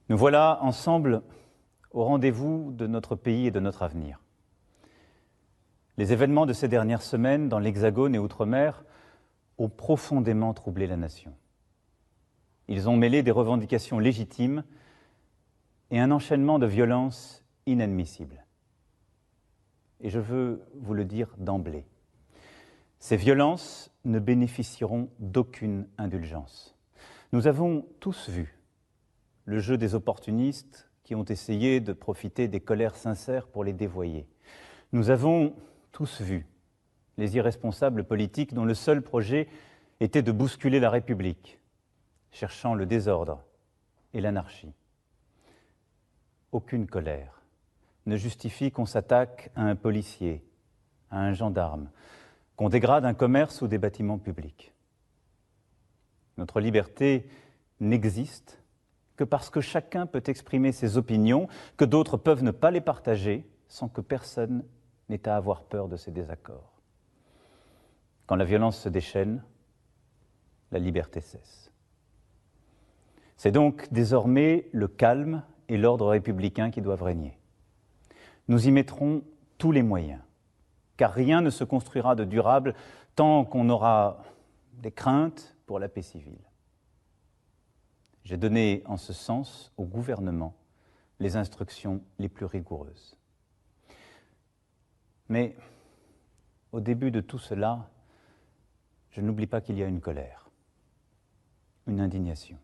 Nous voilà ensemble au rendez-vous de notre pays et de notre avenir. Les événements de ces dernières semaines dans l'Hexagone et Outre-mer ont profondément troublé la nation. Ils ont mêlé des revendications légitimes et un enchaînement de violences inadmissibles. Et je veux vous le dire d'emblée, ces violences ne bénéficieront d'aucune indulgence. Nous avons tous vu le jeu des opportunistes qui ont essayé de profiter des colères sincères pour les dévoyer. Nous avons tous vu les irresponsables politiques dont le seul projet était de bousculer la République, cherchant le désordre et l'anarchie. Aucune colère ne justifie qu'on s'attaque à un policier, à un gendarme, qu'on dégrade un commerce ou des bâtiments publics. Notre liberté n'existe que parce que chacun peut exprimer ses opinions, que d'autres peuvent ne pas les partager sans que personne n'ait à avoir peur de ses désaccords. Quand la violence se déchaîne, la liberté cesse. C'est donc désormais le calme et l'ordre républicain qui doivent régner. Nous y mettrons tous les moyens, car rien ne se construira de durable tant qu'on aura des craintes pour la paix civile. J'ai donné en ce sens au gouvernement les instructions les plus rigoureuses. Mais au début de tout cela, je n'oublie pas qu'il y a une colère, une indignation.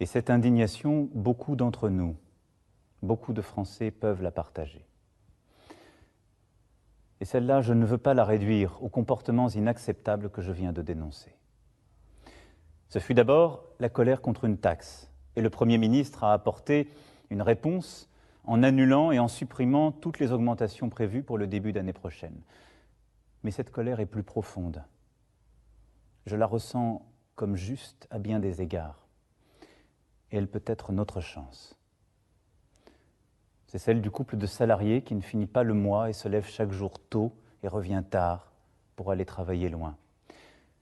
Et cette indignation, beaucoup d'entre nous, beaucoup de Français peuvent la partager. Et celle-là, je ne veux pas la réduire aux comportements inacceptables que je viens de dénoncer. Ce fut d'abord la colère contre une taxe, et le Premier ministre a apporté une réponse en annulant et en supprimant toutes les augmentations prévues pour le début d'année prochaine. Mais cette colère est plus profonde. Je la ressens comme juste à bien des égards, et elle peut être notre chance. C'est celle du couple de salariés qui ne finit pas le mois et se lève chaque jour tôt et revient tard pour aller travailler loin.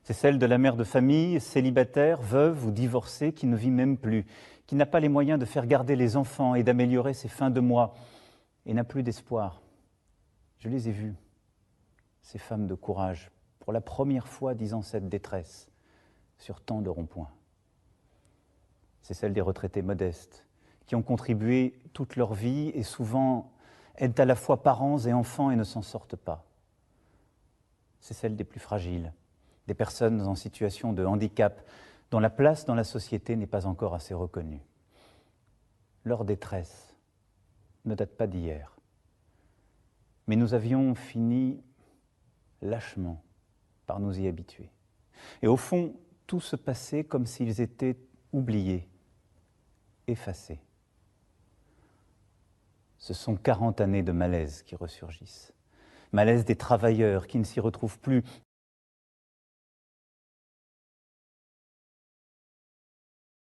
C'est celle de la mère de famille, célibataire, veuve ou divorcée, qui ne vit même plus, qui n'a pas les moyens de faire garder les enfants et d'améliorer ses fins de mois, et n'a plus d'espoir. Je les ai vues, ces femmes de courage, pour la première fois disant cette détresse, sur tant de ronds-points. C'est celle des retraités modestes, qui ont contribué toute leur vie et souvent aident à la fois parents et enfants et ne s'en sortent pas. C'est celle des plus fragiles, des personnes en situation de handicap, dont la place dans la société n'est pas encore assez reconnue. Leur détresse ne date pas d'hier. Mais nous avions fini lâchement par nous y habituer. Et au fond, tout se passait comme s'ils étaient oubliés, effacés. Ce sont 40 années de malaise qui ressurgissent. Malaise des travailleurs qui ne s'y retrouvent plus,